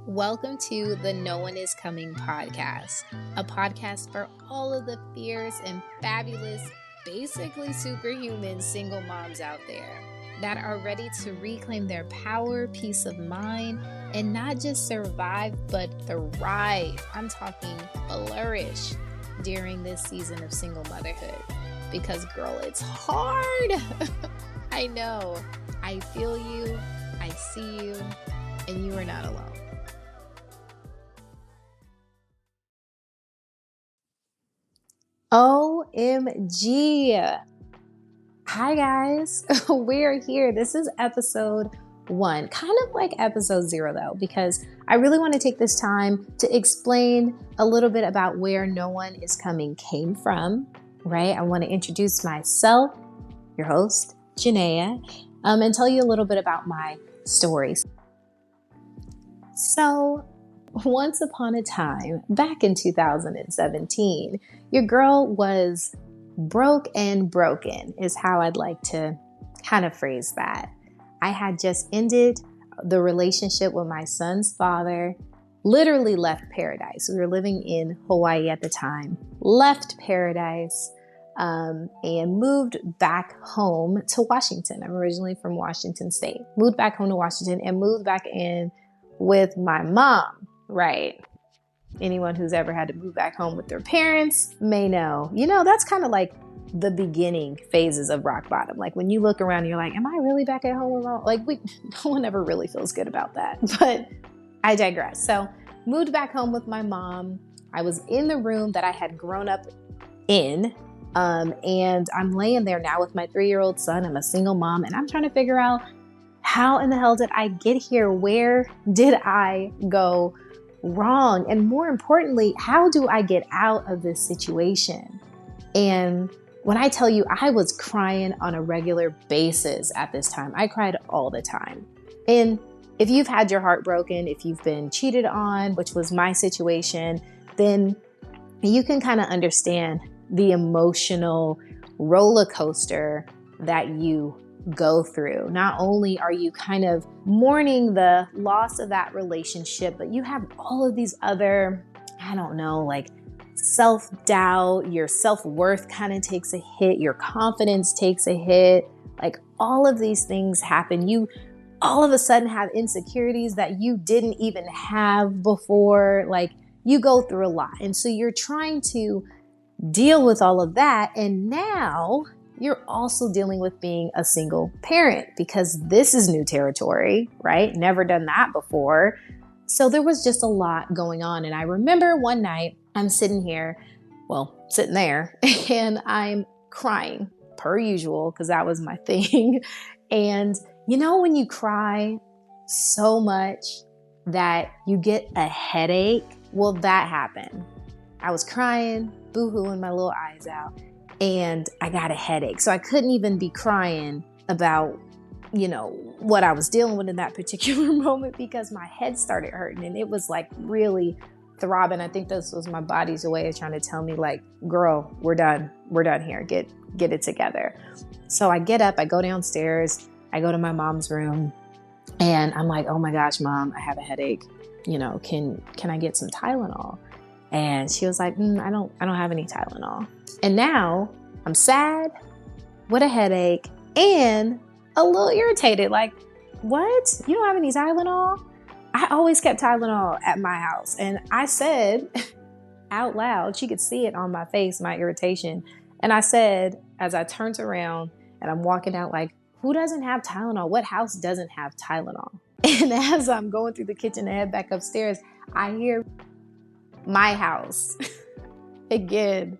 Welcome to the No One Is Coming podcast, a podcast for all of the fierce and fabulous, basically superhuman single moms out there that are ready to reclaim their power, peace of mind, and not just survive, but thrive. I'm talking flourish during this season of single motherhood. Because girl, it's hard. I know. I feel you. I see you. And you are not alone. OMG. Hi guys. We're here. This is episode 1. Kind of like episode 0 though, because I really want to take this time to explain a little bit about where No One Is Coming came from, right? I want to introduce myself, your host, Janaia, and tell you a little bit about my stories. So, once upon a time, back in 2017, your girl was broke and broken, is how I'd like to kind of phrase that. I had just ended the relationship with my son's father, literally left paradise. We were living in Hawaii at the time, left paradise, and moved back home to Washington. I'm originally from Washington State. Moved back home to Washington and moved back in with my mom, right? Anyone who's ever had to move back home with their parents may know. You know, that's kind of like the beginning phases of rock bottom. Like when you look around and you're like, am I really back at home alone? Like no one ever really feels good about that, but I digress. So moved back home with my mom. I was in the room that I had grown up in. And I'm laying there now with my 3-year-old son. I'm a single mom and I'm trying to figure out how in the hell did I get here? Where did I go wrong? And more importantly, how do I get out of this situation? And when I tell you, I was crying on a regular basis at this time. I cried all the time. And if you've had your heart broken, if you've been cheated on, which was my situation, then you can kind of understand the emotional roller coaster that you go through. Not only are you kind of mourning the loss of that relationship, but you have all of these other, I don't know, like self-doubt, your self-worth kind of takes a hit, your confidence takes a hit, like all of these things happen. You all of a sudden have insecurities that you didn't even have before. Like you go through a lot. And so you're trying to deal with all of that. And now you're also dealing with being a single parent because this is new territory, right? Never done that before. So there was just a lot going on. And I remember one night I'm sitting there, and I'm crying per usual because that was my thing. And you know, when you cry so much that you get a headache, well, that happened. I was crying, boo-hooing my little eyes out, and I got a headache. So I couldn't even be crying about, what I was dealing with in that particular moment because my head started hurting and it was like really throbbing. I think this was my body's way of trying to tell me like, girl, we're done. We're done here. Get it together. So I get up, I go downstairs, I go to my mom's room and I'm like, oh my gosh, Mom, I have a headache. Can I get some Tylenol? And she was like, I don't have any Tylenol. And now I'm sad with a headache and a little irritated. Like, what? You don't have any Tylenol? I always kept Tylenol at my house. And I said out loud, she could see it on my face, my irritation. And I said, as I turned around and I'm walking out, like, who doesn't have Tylenol? What house doesn't have Tylenol? And as I'm going through the kitchen to head back upstairs, I hear my house. Again,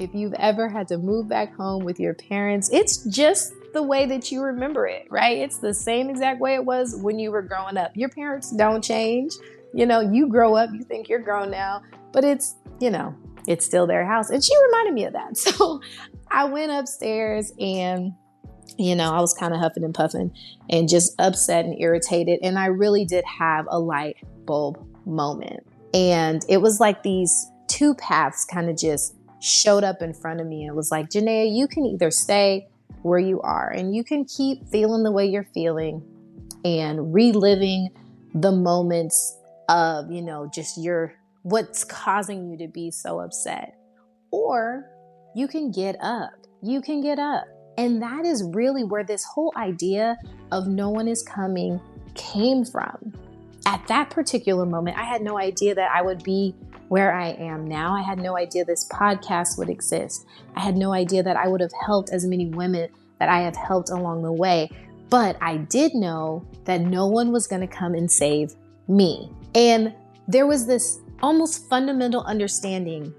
if you've ever had to move back home with your parents, it's just the way that you remember it, right? It's the same exact way it was when you were growing up. Your parents don't change. You grow up, you think you're grown now, but it's still their house. And she reminded me of that. So I went upstairs and, I was kind of huffing and puffing and just upset and irritated. And I really did have a light bulb moment. And it was like these two paths kind of just showed up in front of me. It was like, Janaia, you can either stay where you are and you can keep feeling the way you're feeling and reliving the moments of, just what's causing you to be so upset. Or you can get up. You can get up. And that is really where this whole idea of no one is coming came from. At that particular moment, I had no idea that I would be where I am now. I had no idea this podcast would exist. I had no idea that I would have helped as many women that I have helped along the way. But I did know that no one was going to come and save me. And there was this almost fundamental understanding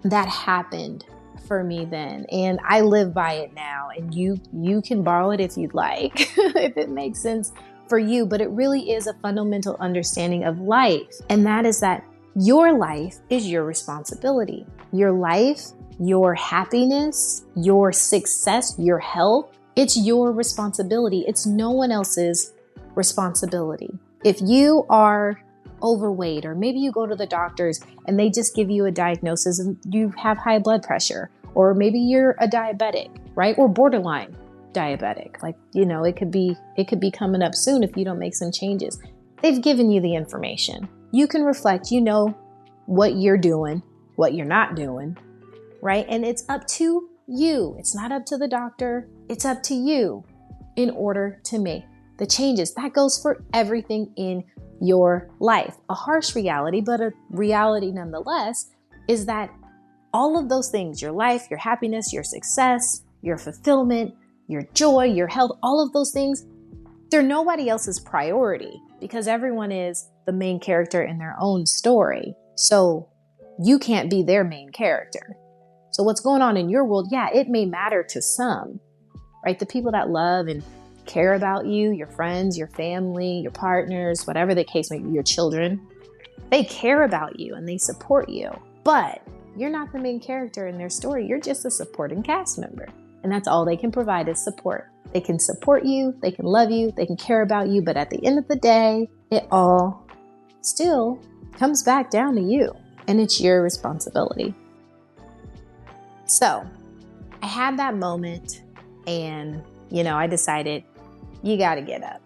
that happened for me then. And I live by it now. And you can borrow it if you'd like, if it makes sense for you. But it really is a fundamental understanding of life. And that is that your life is your responsibility. Your life, your happiness, your success, your health, it's your responsibility. It's no one else's responsibility. If you are overweight, or maybe you go to the doctors and they just give you a diagnosis and you have high blood pressure, or maybe you're a diabetic, right? Or borderline diabetic. Like, it could be coming up soon if you don't make some changes. They've given you the information. You can reflect, what you're doing, what you're not doing, right? And it's up to you. It's not up to the doctor. It's up to you in order to make the changes. That goes for everything in your life. A harsh reality, but a reality nonetheless, is that all of those things, your life, your happiness, your success, your fulfillment, your joy, your health, all of those things, they're nobody else's priority because everyone is the main character in their own story. So you can't be their main character. So what's going on in your world, it may matter to some, right? The people that love and care about you, your friends, your family, your partners, whatever the case may be, your children, they care about you and they support you. But you're not the main character in their story. You're just a supporting cast member. And that's all they can provide is support. They can support you, they can love you, they can care about you. But at the end of the day, it all still comes back down to you. And it's your responsibility. So I had that moment and, I decided you got to get up.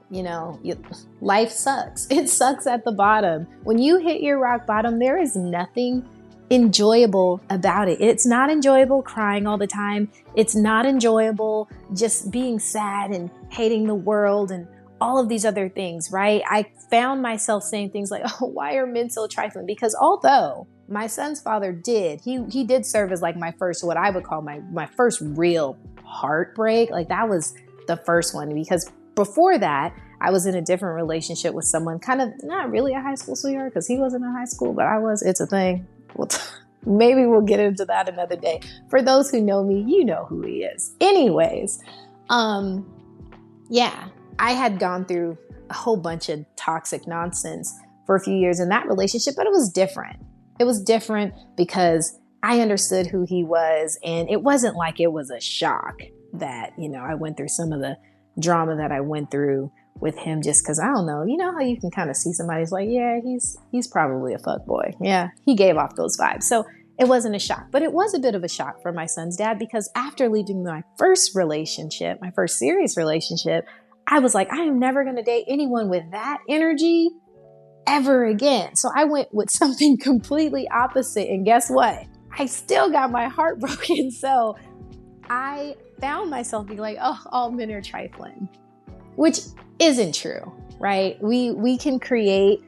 Life sucks. It sucks at the bottom. When you hit your rock bottom, there is nothing enjoyable about it. It's not enjoyable crying all the time. It's not enjoyable just being sad and hating the world and all of these other things, right? I found myself saying things like, oh, why are men so trifling? Because although my son's father he did serve as like my first, what I would call my first real heartbreak. Like that was the first one, because before that, I was in a different relationship with someone, kind of not really a high school sweetheart because he wasn't in high school, but I was. It's a thing. Well, maybe we'll get into that another day. For those who know me, you know who he is. Anyways, I had gone through a whole bunch of toxic nonsense for a few years in that relationship, but it was different. It was different because I understood who he was, and it wasn't like it was a shock that, I went through some of the drama that I went through with him just because, I don't know, how you can kind of see somebody's like, yeah, he's probably a fuckboy. Yeah, he gave off those vibes. So it wasn't a shock, but it was a bit of a shock for my son's dad because after leaving my first relationship, my first serious relationship, I was like, I am never going to date anyone with that energy ever again. So I went with something completely opposite. And guess what? I still got my heart broken. So I found myself being like, oh, all men are trifling, which isn't true, right? We can create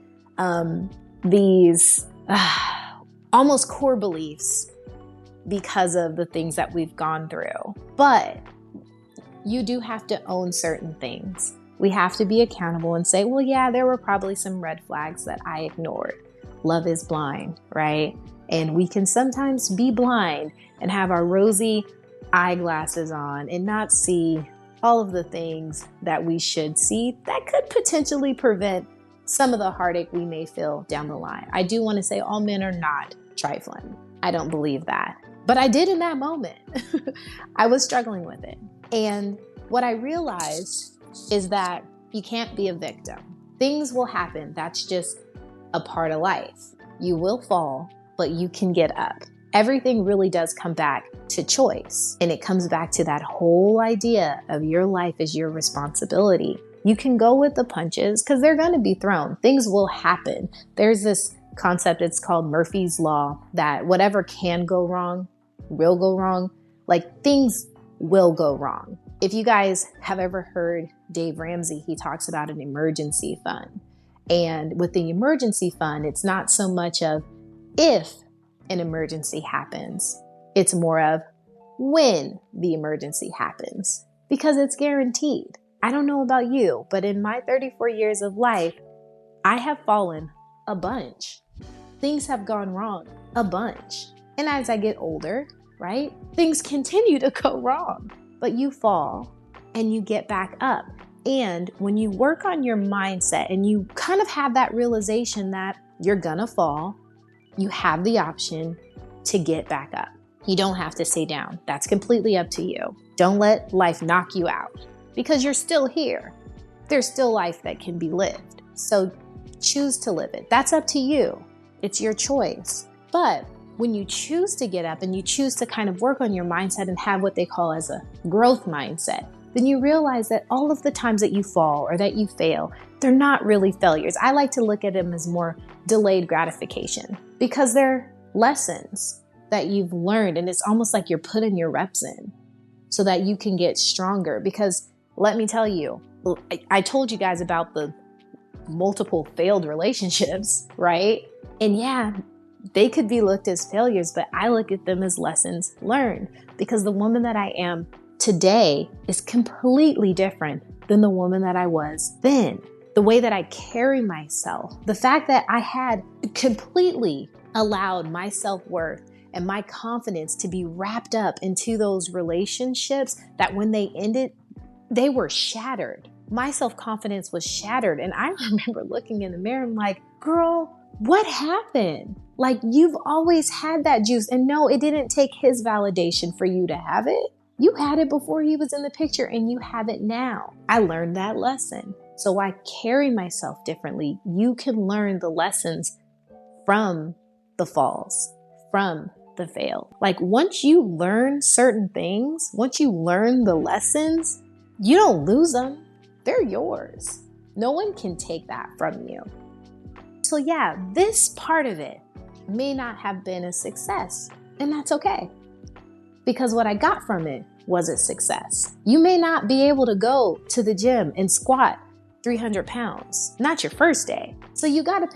these almost core beliefs because of the things that we've gone through. But you do have to own certain things. We have to be accountable and say, well, yeah, there were probably some red flags that I ignored. Love is blind, right? And we can sometimes be blind and have our rosy eyeglasses on and not see all of the things that we should see that could potentially prevent some of the heartache we may feel down the line. I do want to say all men are not trifling. I don't believe that. But I did in that moment. I was struggling with it. And what I realized is that you can't be a victim. Things will happen. That's just a part of life. You will fall, but you can get up. Everything really does come back to choice. And it comes back to that whole idea of your life is your responsibility. You can go with the punches because they're going to be thrown. Things will happen. There's this concept, it's called Murphy's Law, that whatever can go wrong will go wrong. Like, things will go wrong. If you guys have ever heard Dave Ramsey, he talks about an emergency fund. And with the emergency fund, it's not so much of if an emergency happens, it's more of when the emergency happens, because it's guaranteed. I don't know about you, but in my 34 years of life, I have fallen a bunch. Things have gone wrong a bunch. And as I get older, right, things continue to go wrong, but you fall and you get back up. And when you work on your mindset and you kind of have that realization that you're gonna fall, you have the option to get back up. You don't have to stay down. That's completely up to you. Don't let life knock you out because you're still here. There's still life that can be lived. So choose to live it. That's up to you. It's your choice. But when you choose to get up and you choose to kind of work on your mindset and have what they call as a growth mindset, then you realize that all of the times that you fall or that you fail, they're not really failures. I like to look at them as more delayed gratification because they're lessons that you've learned. And it's almost like you're putting your reps in so that you can get stronger. Because let me tell you, I told you guys about the multiple failed relationships, right? And yeah, they could be looked as failures, but I look at them as lessons learned because the woman that I am today is completely different than the woman that I was then. The way that I carry myself, the fact that I had completely allowed my self-worth and my confidence to be wrapped up into those relationships that when they ended, they were shattered. My self-confidence was shattered. And I remember looking in the mirror and like, girl, what happened? Like, you've always had that juice. And no, it didn't take his validation for you to have it. You had it before he was in the picture and you have it now. I learned that lesson. So I carry myself differently. You can learn the lessons from the falls, from the fail. Like, once you learn certain things, once you learn the lessons, you don't lose them. They're yours. No one can take that from you. So yeah, this part of it may not have been a success, and that's okay. Because what I got from it was a success. You may not be able to go to the gym and squat 300 pounds, not your first day. So you got to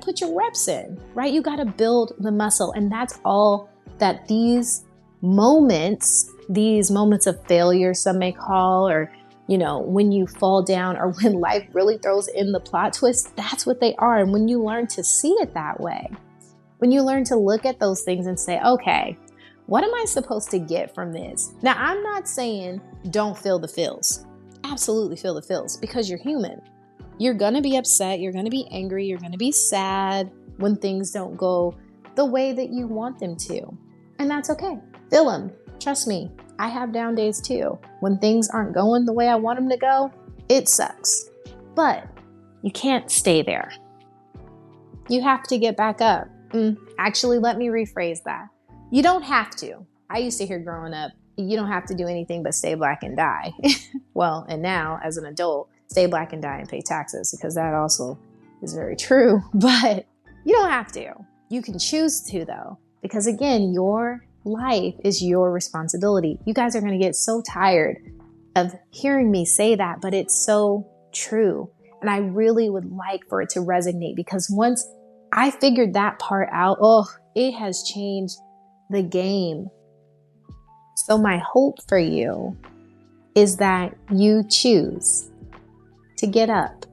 put your reps in, right? You got to build the muscle. And that's all that these moments of failure, some may call, or, when you fall down or when life really throws in the plot twist, that's what they are. And when you learn to see it that way, when you learn to look at those things and say, okay, what am I supposed to get from this? Now, I'm not saying don't feel the feels. Absolutely feel the feels because you're human. You're going to be upset. You're going to be angry. You're going to be sad when things don't go the way that you want them to. And that's okay. Feel them. Trust me. I have down days too. When things aren't going the way I want them to go, it sucks. But you can't stay there. You have to get back up. Actually, let me rephrase that. You don't have to. I used to hear growing up, you don't have to do anything but stay black and die. Well, and now as an adult, stay black and die and pay taxes, because that also is very true. But you don't have to. You can choose to, though, because again, your life is your responsibility. You guys are going to get so tired of hearing me say that, but it's so true. And I really would like for it to resonate, because once I figured that part out, it has changed the game. So my hope for you is that you choose to get up.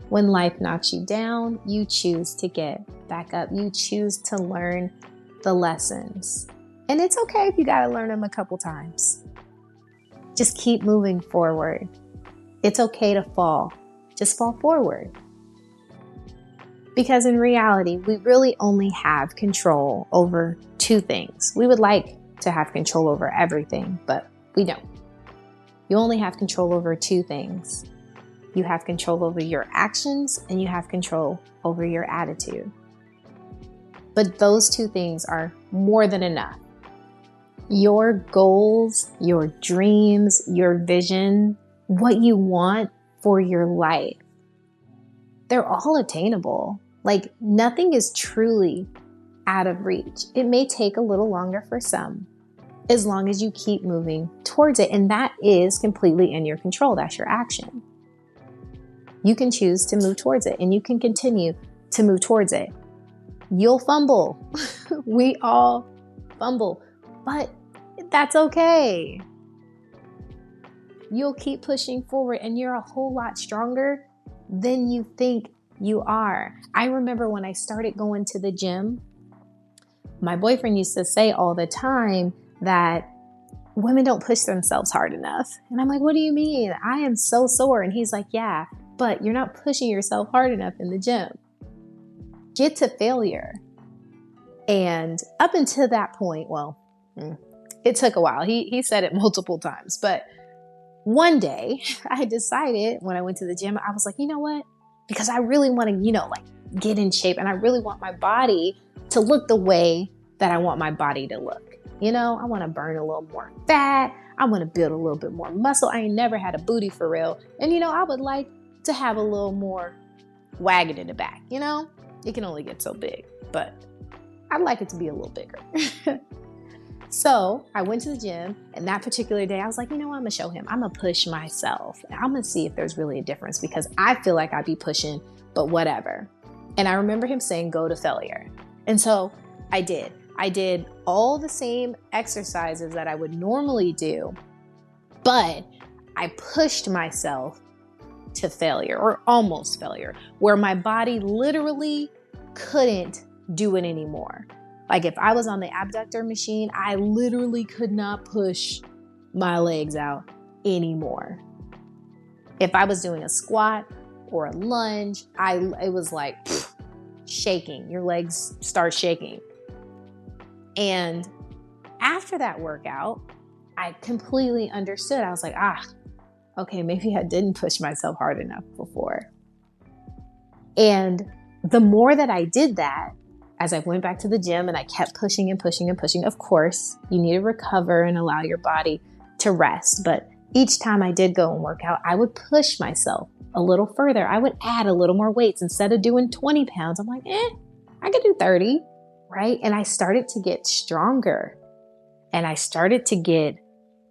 When life knocks you down, you choose to get back up. You choose to learn the lessons. And it's okay if you got to learn them a couple times. Just keep moving forward. It's okay to fall. Just fall forward. Because in reality, we really only have control over two things. We would like to have control over everything, but we don't. You only have control over two things. You have control over your actions and you have control over your attitude. But those two things are more than enough. Your goals, your dreams, your vision, what you want for your life. They're all attainable. Like, nothing is truly out of reach. It may take a little longer for some, as long as you keep moving towards it. And that is completely in your control. That's your action. You can choose to move towards it, and you can continue to move towards it. You'll fumble. We all fumble, but that's okay. You'll keep pushing forward, and you're a whole lot stronger than you think you are. I remember when I started going to the gym, my boyfriend used to say all the time that women don't push themselves hard enough. And I'm like, what do you mean? I am so sore. And he's like, yeah, but you're not pushing yourself hard enough in the gym. Get to failure. And up until that point, well, it took a while. He said it multiple times. But one day I decided when I went to the gym, I was like, you know what? Because I really want to, get in shape. And I really want my body to look the way that I want my body to look. I want to burn a little more fat. I want to build a little bit more muscle. I ain't never had a booty for real. And, I would like to have a little more wagon in the back. It can only get so big, but I'd like it to be a little bigger. So I went to the gym, and that particular day I was like, I'm going to show him. I'm going to push myself. I'm going to see if there's really a difference, because I feel like I'd be pushing, but whatever. And I remember him saying, go to failure. And so I did. I did all the same exercises that I would normally do, but I pushed myself to failure, or almost failure, where my body literally couldn't do it anymore. Like, if I was on the abductor machine, I literally could not push my legs out anymore. If I was doing a squat or a lunge, it was like shaking. Your legs start shaking. And after that workout, I completely understood. I was like, okay, maybe I didn't push myself hard enough before. And the more that I did that, as I went back to the gym and I kept pushing and pushing and pushing, of course, you need to recover and allow your body to rest. But each time I did go and work out, I would push myself a little further. I would add a little more weights. Instead of doing 20 pounds, I'm like, I could do 30, right? And I started to get stronger. And I started to get,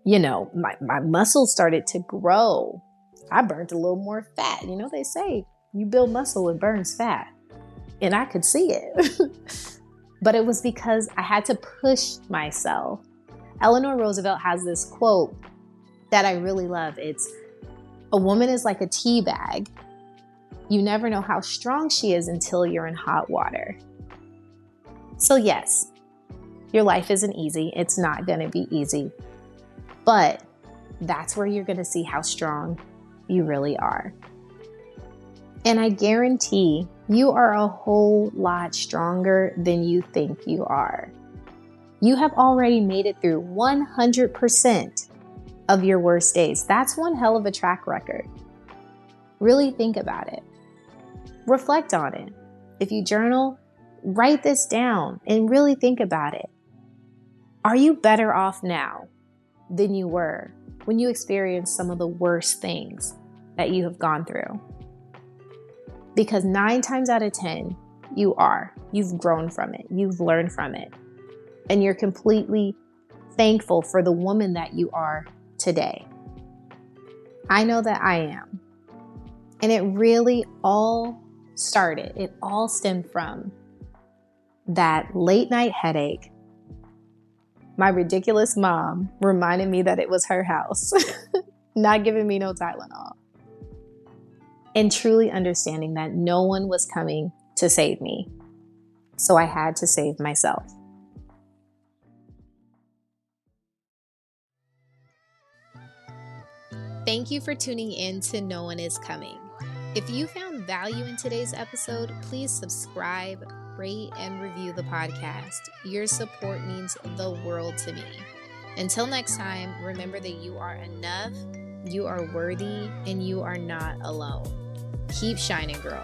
my muscles started to grow. I burned a little more fat. They say you build muscle, it burns fat. And I could see it. But it was because I had to push myself. Eleanor Roosevelt has this quote that I really love. It's, a woman is like a tea bag. You never know how strong she is until you're in hot water. So yes, your life isn't easy. It's not going to be easy. But that's where you're going to see how strong you really are. And I guarantee you are a whole lot stronger than you think you are. You have already made it through 100% of your worst days. That's one hell of a track record. Really think about it. Reflect on it. If you journal, write this down and really think about it. Are you better off now than you were when you experienced some of the worst things that you have gone through? Because 9 times out of 10, you are. You've grown from it. You've learned from it. And you're completely thankful for the woman that you are today. I know that I am. And it really all stemmed from that late night headache. My ridiculous mom reminded me that it was her house, not giving me no Tylenol. And truly understanding that no one was coming to save me. So I had to save myself. Thank you for tuning in to No One Is Coming. If you found value in today's episode, please subscribe, rate, and review the podcast. Your support means the world to me. Until next time, remember that you are enough, you are worthy, and you are not alone. Keep shining, girl.